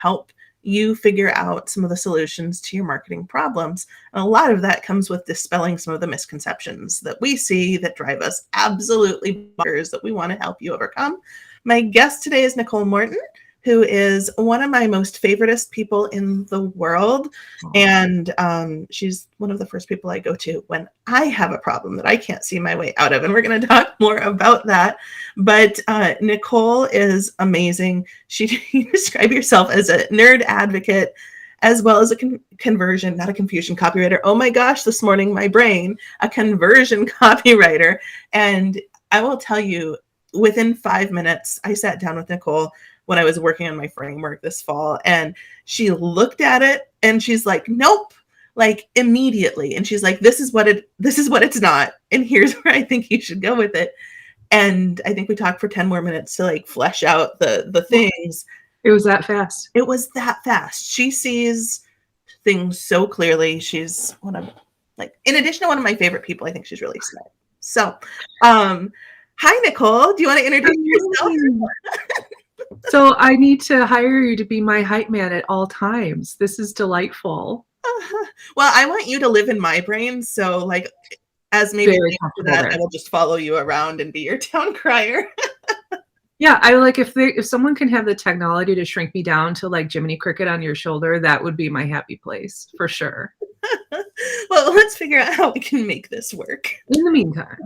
help you figure out some of the solutions to your marketing problems. And a lot of that comes with dispelling some of the misconceptions that we see that drive us absolutely bonkers that we want to help you overcome. My guest today is Nicole Morton, who is one of my most favoriteest people in the world. And she's one of the first people I go to when I have a problem that I can't see my way out of. And we're going to talk more about that. But Nicole is amazing. You describe yourself as a nerd advocate, as well as a conversion, not a confusion copywriter. Oh my gosh, this morning, my brain, a conversion copywriter. And I will tell you, within 5 minutes, I sat down with Nicole when I was working on my framework this fall, and she looked at it and she's like, nope, like immediately. And she's like, this is what it's not. And here's where I think you should go with it. And I think we talked for 10 more minutes to like flesh out the things. It was that fast. It was that fast. She sees things so clearly. She's in addition to one of my favorite people, I think she's really smart. So, hi, Nicole. Do you want to introduce yourself? So I need to hire you to be my hype man at all times. This is delightful. Well, I want you to live in my brain. So like, as maybe that, I will just follow you around and be your town crier. Yeah, I like if someone can have the technology to shrink me down to like Jiminy Cricket on your shoulder, that would be my happy place for sure. Well, let's figure out how we can make this work. In the meantime.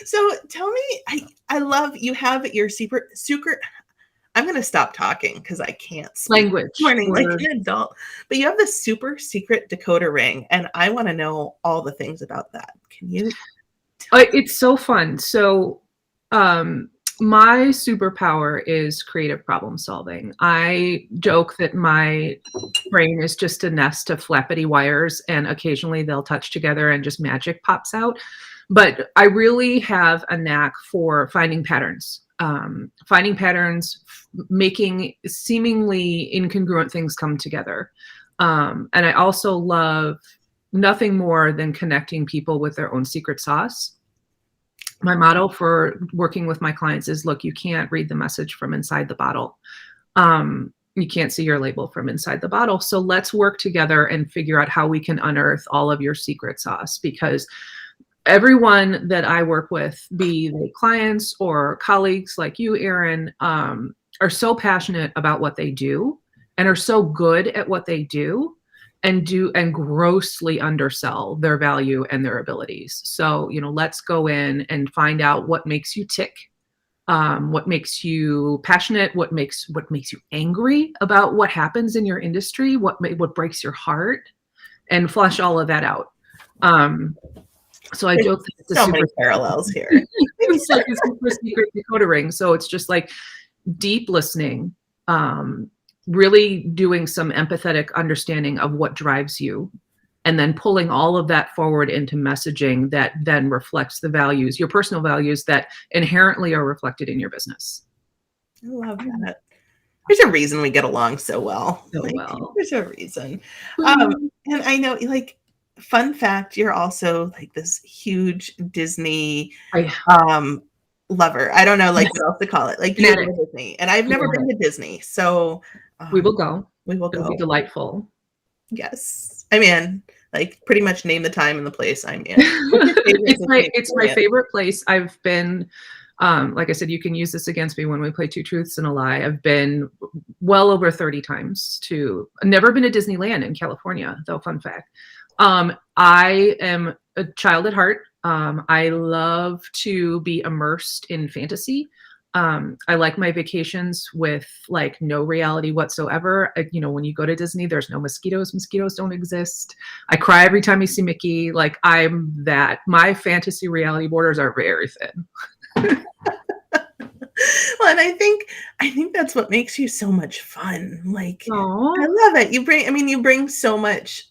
So tell me, I love you have your secret. I'm going to stop talking because I can't speak language morning like an adult. But you have the super secret decoder ring, and I want to know all the things about that. Can you? It's so fun. So, my superpower is creative problem solving. I joke that my brain is just a nest of flappity wires, and occasionally they'll touch together and just magic pops out. But I really have a knack for finding patterns, making seemingly incongruent things come together. And I also love nothing more than connecting people with their own secret sauce. My motto for working with my clients is, look, you can't read the message from inside the bottle. You can't see your label from inside the bottle. So let's work together and figure out how we can unearth all of your secret sauce, because everyone that I work with, be they clients or colleagues like you, Erin, are so passionate about what they do and are so good at what they do and grossly undersell their value and their abilities. So, let's go in and find out what makes you tick, what makes you passionate, what makes you angry about what happens in your industry, what breaks your heart, and flesh all of that out. So I joke that it's so many parallels here. It's like a super secret decoder ring. So it's just like deep listening, really doing some empathetic understanding of what drives you, and then pulling all of that forward into messaging that then reflects the values, your personal values that inherently are reflected in your business. I love that. There's a reason we get along so well. There's a reason. And I know, like, fun fact, you're also like this huge Disney lover. I don't know, like what else to call it. Like, you love Disney, and I've never been to Disney, so we will go. It'll be delightful. Yes, I mean, like pretty much name the time and the place I'm in. It's my favorite place. I've been. Like I said, you can use this against me when we play Two Truths and a Lie. I've been well over 30 times never been to Disneyland in California, though, fun fact. I am a child at heart. I love to be immersed in fantasy. I like my vacations with like no reality whatsoever. When you go to Disney, there's no mosquitoes. Mosquitoes don't exist. I cry every time I see Mickey. Like, I'm that. My fantasy reality borders are very thin. Well, and I think that's what makes you so much fun. Like, aww. I love it. You bring so much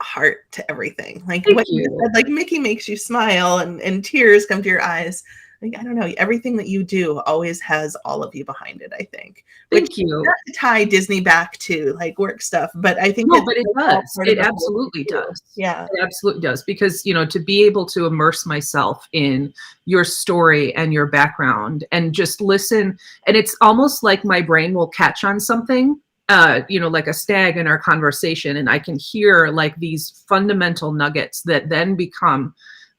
heart to everything. Like what you said, like Mickey makes you smile and tears come to your eyes. Like, I don't know, everything that you do always has all of you behind it, I think. Thank you. Not to tie Disney back to like work stuff, but I think but it does. It absolutely does. Yeah. It absolutely does. Because, to be able to immerse myself in your story and your background and just listen, and it's almost like my brain will catch on something like a snag in our conversation, and I can hear like these fundamental nuggets that then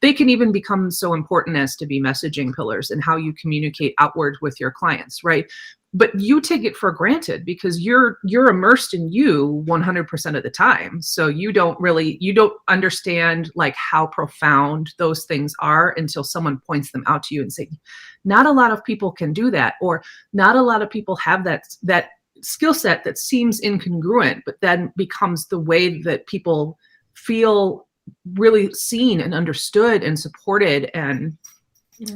they can even become so important as to be messaging pillars and how you communicate outward with your clients, right? But you take it for granted because you're immersed in you 100% of the time. So you don't understand like how profound those things are until someone points them out to you and say, not a lot of people can do that, or not a lot of people have that skill set that seems incongruent, but then becomes the way that people feel really seen and understood and supported. And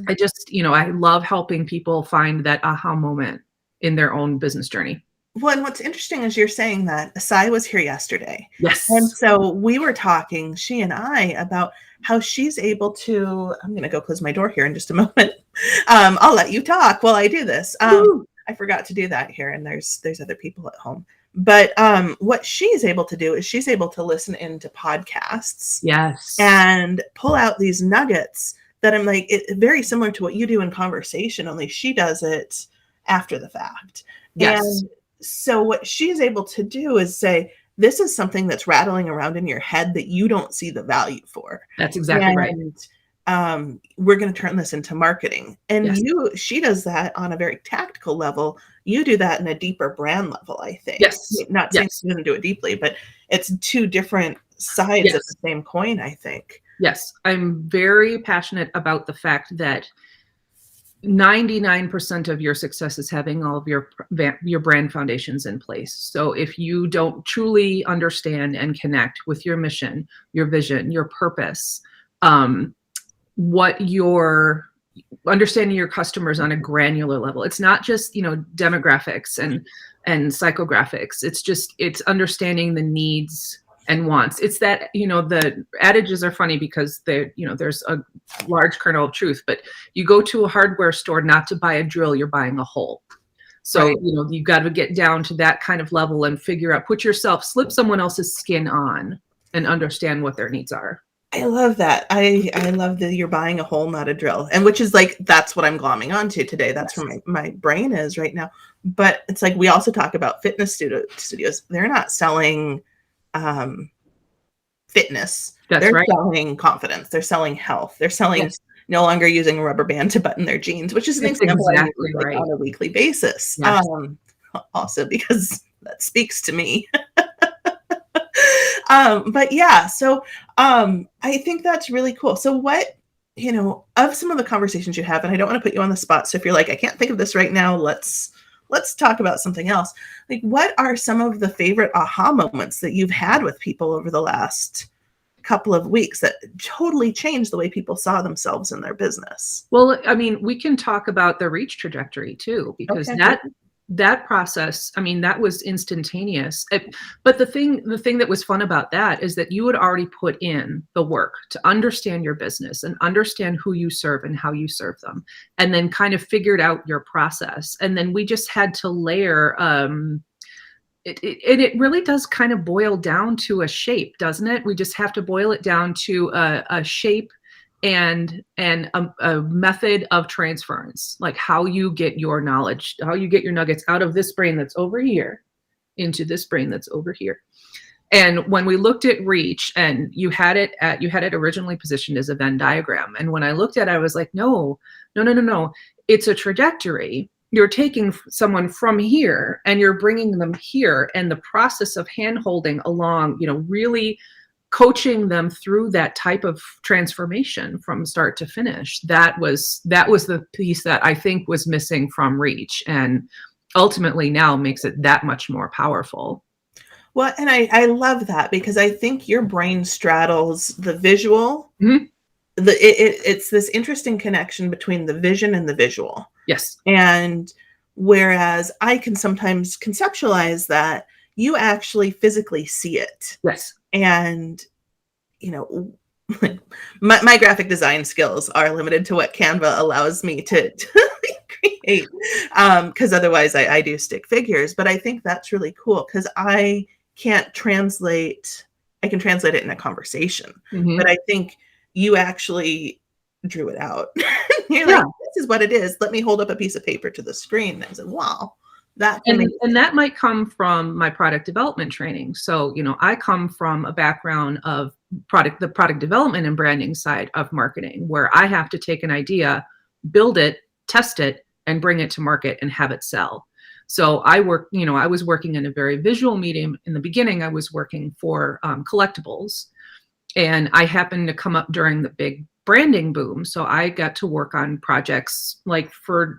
I just, I love helping people find that aha moment in their own business journey. Well, and what's interesting is you're saying that Asai was here yesterday. Yes. And so we were talking, she and I, about how she's able to, I'm going to go close my door here in just a moment. I'll let you talk while I do this. I forgot to do that here, and there's other people at home. But what she's able to do is she's able to listen into podcasts. Yes. And pull out these nuggets that I'm like, very similar to what you do in conversation, only she does it after the fact. Yes. And so what she's able to do is say, this is something that's rattling around in your head that you don't see the value for. That's exactly right. We're going to turn this into marketing. And Yes. she does that on a very tactical level. You do that in a deeper brand level, I think. Yes. Not saying she doesn't do it deeply, but it's two different sides of the same coin, I think. Yes. I'm very passionate about the fact that 99% of your success is having all of your brand foundations in place. So if you don't truly understand and connect with your mission, your vision, your purpose, what you're understanding your customers on a granular level, it's not just, demographics and psychographics. It's understanding the needs and wants. It's that, the adages are funny because there's a large kernel of truth, but you go to a hardware store not to buy a drill, you're buying a hole. So, right. You've got to get down to that kind of level and figure out, slip someone else's skin on and understand what their needs are. I love that. I love that you're buying a hole, not a drill. And which is like, that's what I'm glomming onto today. That's where my brain is right now. But it's like, we also talk about fitness studios. They're not selling fitness. They're selling confidence. They're selling health. They're selling no longer using a rubber band to button their jeans, which is an example exactly like on a weekly basis. Yes. Also because that speaks to me. But yeah, so I think that's really cool. So what, of some of the conversations you have, and I don't want to put you on the spot. So if you're like, I can't think of this right now, let's talk about something else. Like, what are some of the favorite aha moments that you've had with people over the last couple of weeks that totally changed the way people saw themselves in their business? Well, I mean, we can talk about the reach trajectory too, because that process, I mean, that was instantaneous. But the thing that was fun about that is that you had already put in the work to understand your business and understand who you serve and how you serve them, and then kind of figured out your process. And then we just had to layer, it really does kind of boil down to a shape, doesn't it? We just have to boil it down to a shape and a method of transference, like how you get your knowledge, how you get your nuggets out of this brain that's over here into this brain that's over here. And when we looked at reach, and you had it originally positioned as a Venn diagram. And when I looked at it, I was like, no, it's a trajectory. You're taking someone from here and you're bringing them here, and the process of hand-holding along, really coaching them through that type of transformation from start to finish. That was the piece that I think was missing from reach, and ultimately now makes it that much more powerful. Well, and I love that, because I think your brain straddles the visual. Mm-hmm. It's this interesting connection between the vision and the visual. Yes. And whereas I can sometimes conceptualize that, you actually physically see it. Yes. And, my graphic design skills are limited to what Canva allows me to create. Because otherwise I do stick figures. But I think that's really cool, because I can translate it in a conversation. Mm-hmm. But I think you actually drew it out. You're like, this is what it is. Let me hold up a piece of paper to the screen. And I said, wow, That's amazing. And that might come from my product development training. So, I come from a background of the product development and branding side of marketing, where I have to take an idea, build it, test it, and bring it to market and have it sell. So I was working in a very visual medium. In the beginning, I was working for collectibles, and I happened to come up during the big branding boom. So I got to work on projects like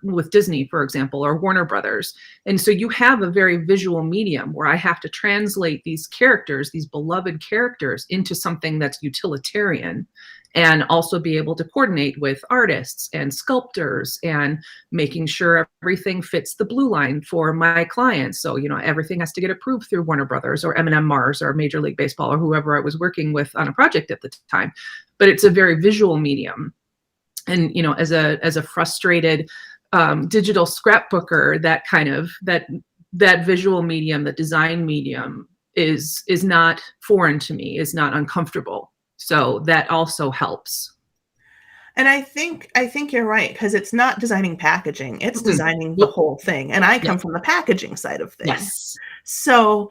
with Disney, for example, or Warner Brothers. And so you have a very visual medium where I have to translate these characters, these beloved characters, into something that's utilitarian, and also be able to coordinate with artists and sculptors and making sure everything fits the blue line for my clients. So, everything has to get approved through Warner Brothers or M&M Mars or Major League Baseball or whoever I was working with on a project at the time. But it's a very visual medium. And, as a frustrated digital scrapbooker, that visual medium, the design medium is not foreign to me, is not uncomfortable. So that also helps. And I think you're right, because it's not designing packaging, it's designing the whole thing. And I come from the packaging side of things. Yes. So,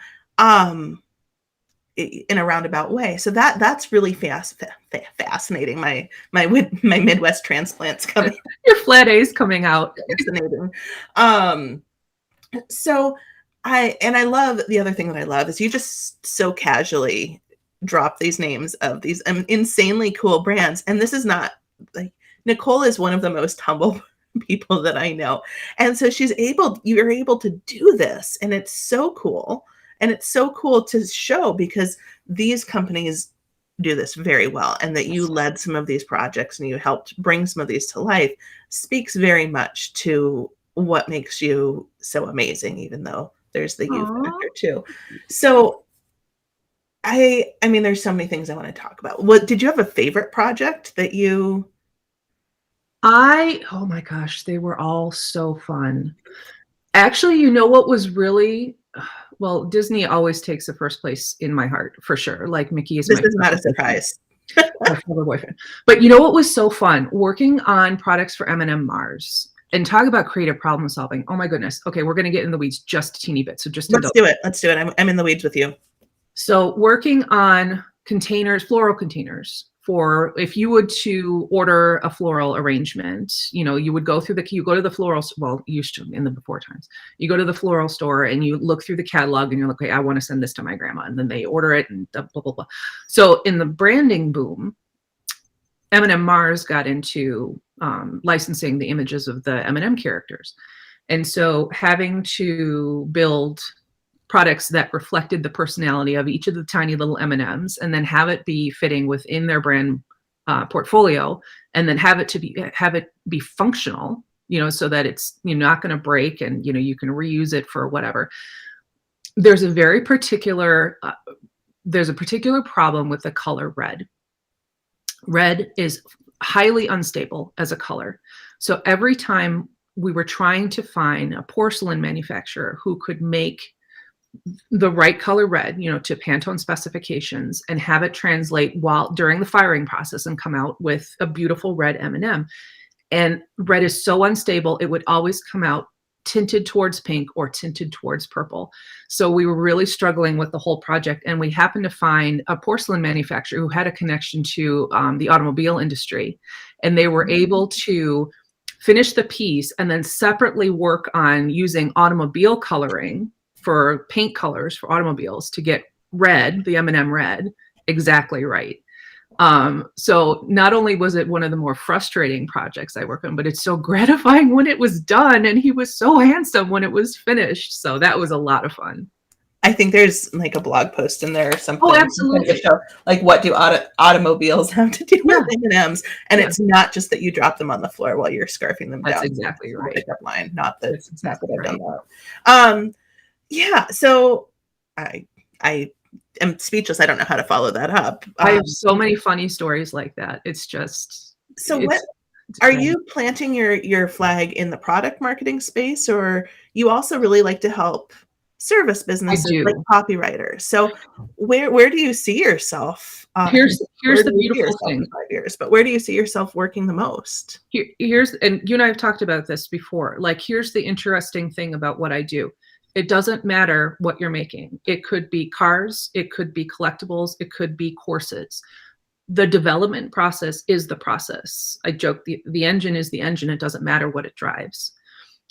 in a roundabout way. So that's really fascinating. My Midwest transplants coming. Your flat A's coming out. Fascinating. So I love, the other thing that I love is you just so casually drop these names of these insanely cool brands. And this is not like, Nicole is one of the most humble people that I know. And so you're able to do this, and it's so cool. And it's so cool to show, because these companies do this very well, and that you led some of these projects and you helped bring some of these to life speaks very much to what makes you so amazing, even though there's the youth factor too. So I mean, there's so many things I want to talk about. What did you have a favorite project that you? Oh my gosh, they were all so fun. Actually, what was really, well, Disney always takes the first place in my heart, for sure. Like Mickey is This is not a surprise. My former boyfriend. But what was so fun? Working on products for M&M Mars. And talk about creative problem solving. Oh my goodness. Okay, we're going to get in the weeds just a teeny bit. So let's do it. Let's do it. I'm in the weeds with you. So working on containers, floral containers, for if you would to order a floral arrangement, you would go to the floral, well, used to in the before times, you go to the floral store and you look through the catalog and you're like, okay, I want to send this to my grandma. And then they order it and blah, blah, blah. So in the branding boom, M&M Mars got into licensing the images of the M&M characters. And so having to build products that reflected the personality of each of the tiny little M&Ms, and then have it be fitting within their brand portfolio, and then have it be functional, so that it's not going to break, and you can reuse it for whatever. There's a particular problem with the color red. Red is highly unstable as a color. So every time we were trying to find a porcelain manufacturer who could make the right color red, to Pantone specifications, and have it translate during the firing process and come out with a beautiful red M&M. And red is so unstable, it would always come out tinted towards pink or tinted towards purple. So we were really struggling with the whole project. And we happened to find a porcelain manufacturer who had a connection to the automobile industry. And they were able to finish the piece and then separately work on using automobile coloring for paint colors for automobiles to get red, the M&M red, exactly right. So not only was it one of the more frustrating projects I worked on, but it's so gratifying when it was done, and he was so handsome when it was finished. So that was a lot of fun. I think there's like a blog post in there or something. Oh, absolutely. Like, what do automobiles have to do with M&Ms? And it's not just that you drop them on the floor while you're scarfing them down. That's exactly right. Pickup line, not that it's exactly not that I've done that. Yeah, so I am speechless. I don't know how to follow that up. I have so many funny stories like that. It's just. So what are you planting your flag in the product marketing space, or you also really like to help service I businesses like do. copywriters. So where do you see yourself? Here's Where the do you see beautiful yourself thing. in 5 years? But where do you see yourself working the most? Here's, and you and I have talked about this before. Like, here's the interesting thing about what I do. It doesn't matter what you're making. It could be cars, it could be collectibles, it could be courses. The development process is the process. I joke, the engine is the engine. It doesn't matter what it drives.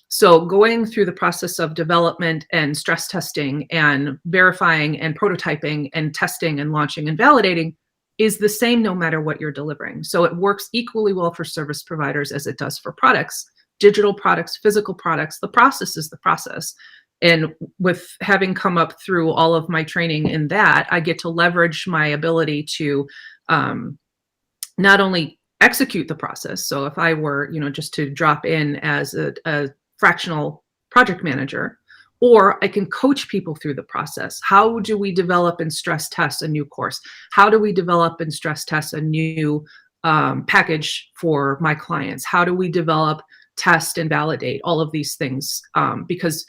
So going through the process of development and stress testing and verifying and prototyping and testing and launching and validating is the same no matter what you're delivering. So it works equally well for service providers as it does for products, digital products, physical products. The process is the process. And with having come up through all of my training in that, I get to leverage my ability to not only execute the process. So if I were, just to drop in as a fractional project manager, or I can coach people through the process. How do we develop and stress test a new course? How do we develop and stress test a new package for my clients? How do we develop, test, and validate all of these things? Because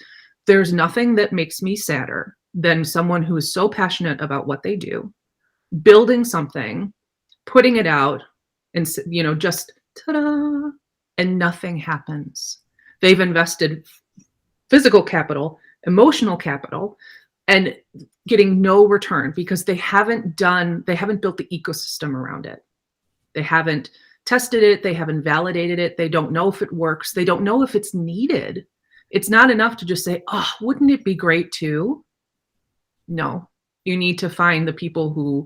there's nothing that makes me sadder than someone who is so passionate about what they do, building something, putting it out, and just ta-da, and nothing happens. They've invested physical capital, emotional capital, and getting no return because they haven't built the ecosystem around it. They haven't tested it. They haven't validated it. They don't know if it works. They don't know if it's needed. It's not enough to just say, oh, wouldn't it be great too? No, you need to find the people who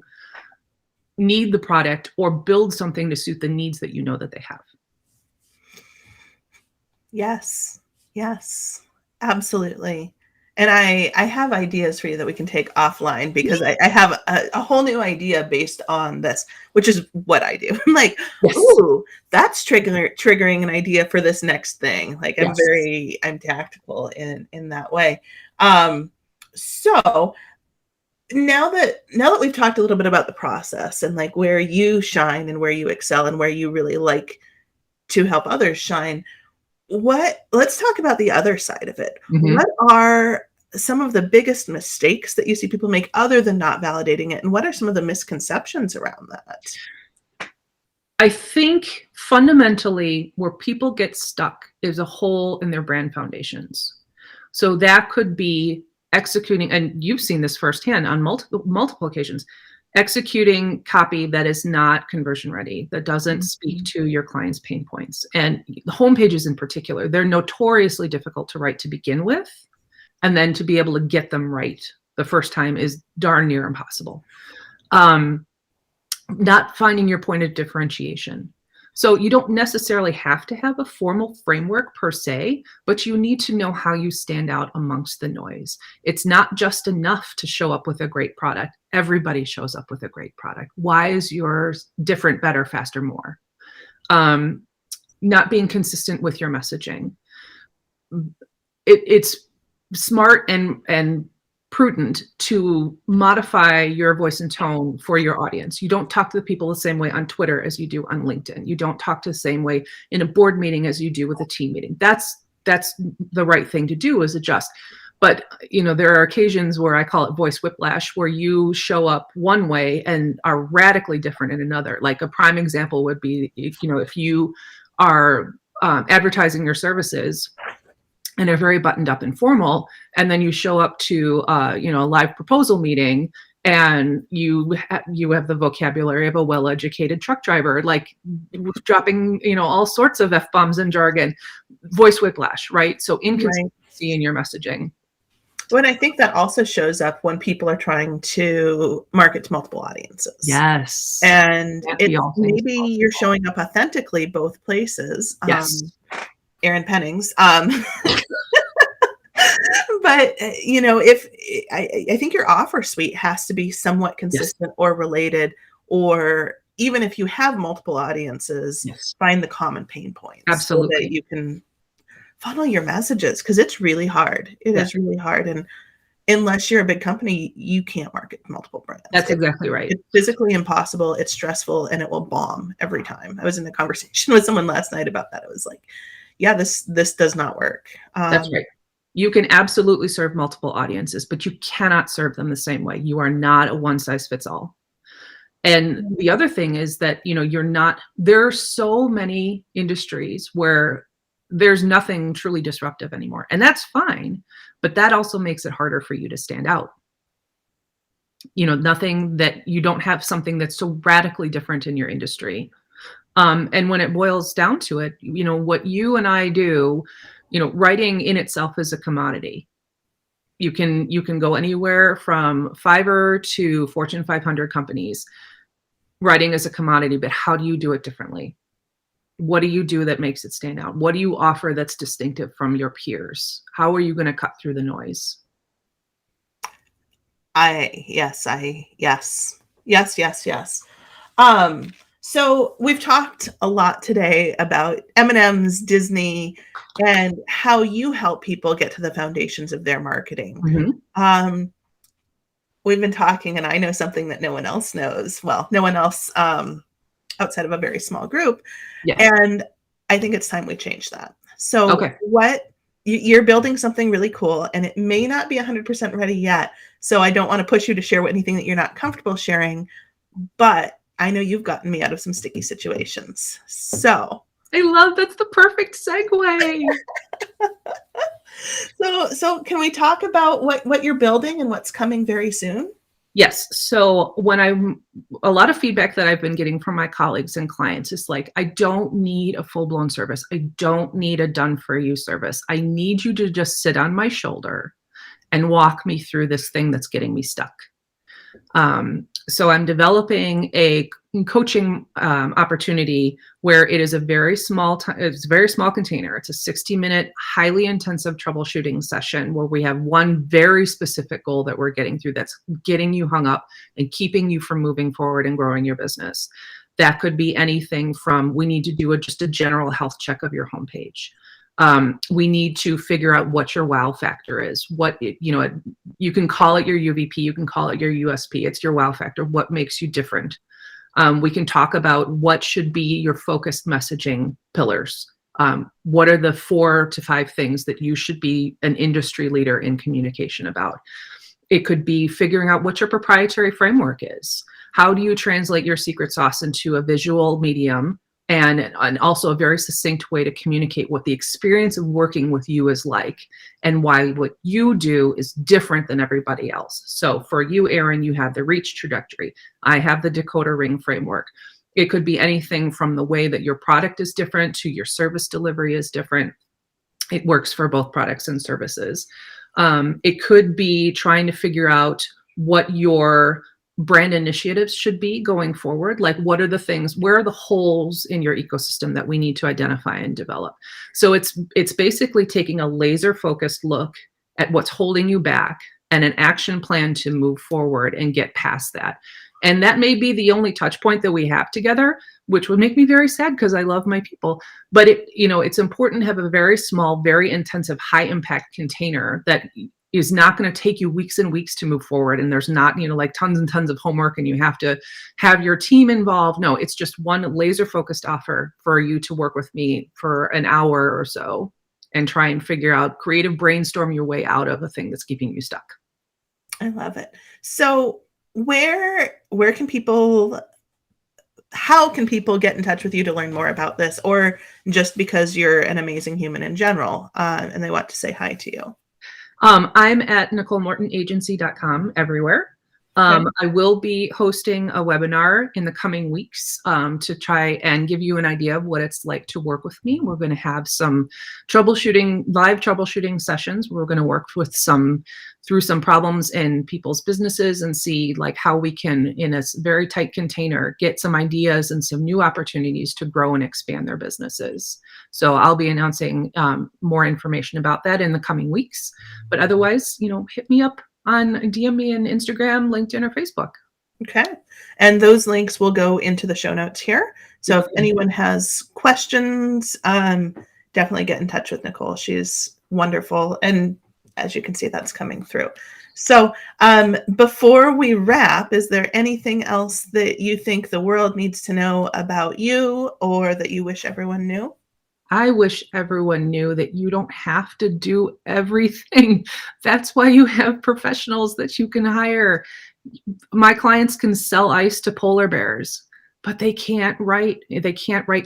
need the product or build something to suit the needs that you know that they have. Yes, absolutely. And I have ideas for you that we can take offline because I have a whole new idea based on this, which is what I do. I'm like, Yes. ooh, that's triggering an idea for this next thing. Like Yes. I'm tactical in that way. So now that we've talked a little bit about the process and like where you shine and where you excel and where you really like to help others shine, let's talk about the other side of it. Mm-hmm. What are some of the biggest mistakes that you see people make other than not validating it? And what are some of the misconceptions around that? I think fundamentally where people get stuck is a hole in their brand foundations. So that could be executing, and you've seen this firsthand on multiple occasions, executing copy that is not conversion ready, that doesn't speak to your client's pain points. And the homepages in particular, they're notoriously difficult to write to begin with. And then to be able to get them right the first time is darn near impossible. Not finding your point of differentiation. So you don't necessarily have to have a formal framework per se, but you need to know how you stand out amongst the noise. It's not just enough to show up with a great product. Everybody shows up with a great product. Why is yours different, better, faster, more? Not being consistent with your messaging. It's smart and prudent to modify your voice and tone for your audience. You don't talk to the people the same way on Twitter as you do on LinkedIn. You don't talk to the same way in a board meeting as you do with a team meeting. That's the right thing to do, is adjust. But there are occasions where I call it voice whiplash, where you show up one way and are radically different in another. Like a prime example would be if you are advertising your services and are very buttoned up and formal, and then you show up to a live proposal meeting and you have the vocabulary of a well-educated truck driver, like dropping all sorts of F-bombs and jargon. Voice whiplash, right? So inconsistency in your messaging. Well, and I think that also shows up when people are trying to market to multiple audiences. Yes. And maybe you're showing up authentically both places. Yes. Erin Pennings. But if I think your offer suite has to be somewhat consistent or related, or even if you have multiple audiences, find the common pain points. Absolutely. So that you can funnel your messages, because it's really hard. It is really hard. And unless you're a big company, you can't market multiple brands. That's exactly right. It's physically impossible. It's stressful, and it will bomb every time. I was in a conversation with someone last night about that. It was like, yeah, this does not work. That's right. You can absolutely serve multiple audiences, but you cannot serve them the same way. You are not a one size fits all. And the other thing is that, there are so many industries where there's nothing truly disruptive anymore. And that's fine, but that also makes it harder for you to stand out. Nothing that you don't have something that's so radically different in your industry. And when it boils down to it, what you and I do, writing in itself is a commodity. You can go anywhere from Fiverr to Fortune 500 companies. Writing is a commodity, but how do you do it differently? What do you do that makes it stand out? What do you offer that's distinctive from your peers? How are you going to cut through the noise? Yes. So we've talked a lot today about M&M's, Disney, and how you help people get to the foundations of their marketing. Mm-hmm. We've been talking, and I know something that no one else knows. Well, no one else outside of a very small group. Yeah. And I think it's time we change that. So Okay. You're building something really cool, and it may not be 100% ready yet. So I don't want to push you to share anything that you're not comfortable sharing, but I know you've gotten me out of some sticky situations. So I love, that's the perfect segue. So can we talk about what you're building and what's coming very soon? Yes. So a lot of feedback that I've been getting from my colleagues and clients is like, I don't need a full-blown service. I don't need a done-for-you service. I need you to just sit on my shoulder and walk me through this thing that's getting me stuck. So I'm developing a coaching opportunity where it is a very small container. It's a 60-minute, highly intensive troubleshooting session where we have one very specific goal that we're getting through, that's getting you hung up and keeping you from moving forward and growing your business. That could be anything from, we need to do just a general health check of your homepage. We need to figure out what your wow factor is. You can call it your UVP, you can call it your USP. It's your wow factor. What makes you different? We can talk about what should be your focused messaging pillars. What are the 4 to 5 things that you should be an industry leader in communication about? It could be figuring out what your proprietary framework is. How do you translate your secret sauce into a visual medium and also a very succinct way to communicate what the experience of working with you is like and why what you do is different than everybody else. So for you, Erin, you have the reach trajectory. I have the DECODER RING framework. It could be anything from the way that your product is different to your service delivery is different. It works for both products and services. It could be trying to figure out what your brand initiatives should be going forward. Like, what are the things, where are the holes in your ecosystem that we need to identify and develop? So it's basically taking a laser focused look at what's holding you back and an action plan to move forward and get past that. And that may be the only touch point that we have together, which would make me very sad because I love my people. But it's important to have a very small, very intensive, high impact container that is not going to take you weeks and weeks to move forward. And there's not, like tons and tons of homework and you have to have your team involved. No, it's just one laser focused offer for you to work with me for an hour or so and try and figure out, creative brainstorm your way out of a thing that's keeping you stuck. I love it. So how can people get in touch with you to learn more about this, or just because you're an amazing human in general and they want to say hi to you? I'm at NicoleMortonAgency.com everywhere. I will be hosting a webinar in the coming weeks to try and give you an idea of what it's like to work with me. We're going to have some live troubleshooting sessions. We're going to work through some problems in people's businesses and see like how we can, in a very tight container, get some ideas and some new opportunities to grow and expand their businesses. So I'll be announcing more information about that in the coming weeks. But otherwise, hit me up on DM me on Instagram, LinkedIn, or Facebook. Okay. And those links will go into the show notes here. So if anyone has questions, definitely get in touch with Nicole. She's wonderful. And as you can see, that's coming through. So before we wrap, is there anything else that you think the world needs to know about you or that you wish everyone knew? I wish everyone knew that you don't have to do everything. That's why you have professionals that you can hire. My clients can sell ice to polar bears, but they can't write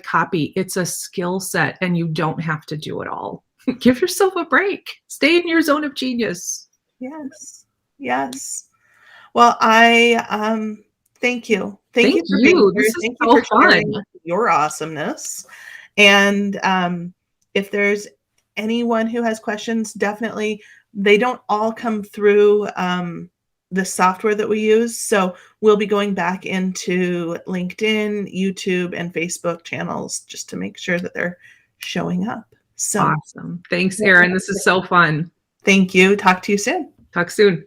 copy. It's a skill set and you don't have to do it all. Give yourself a break. Stay in your zone of genius. Yes. Yes. Well, I thank you. Thank Thank you for being you. here. This is Thank you so for fun. sharing your awesomeness. And if there's anyone who has questions, definitely they don't all come through the software that we use. So we'll be going back into LinkedIn, YouTube, and Facebook channels just to make sure that they're showing up. So Awesome. Thanks, Erin. This is so fun. thank you. Talk to you soon. Talk soon.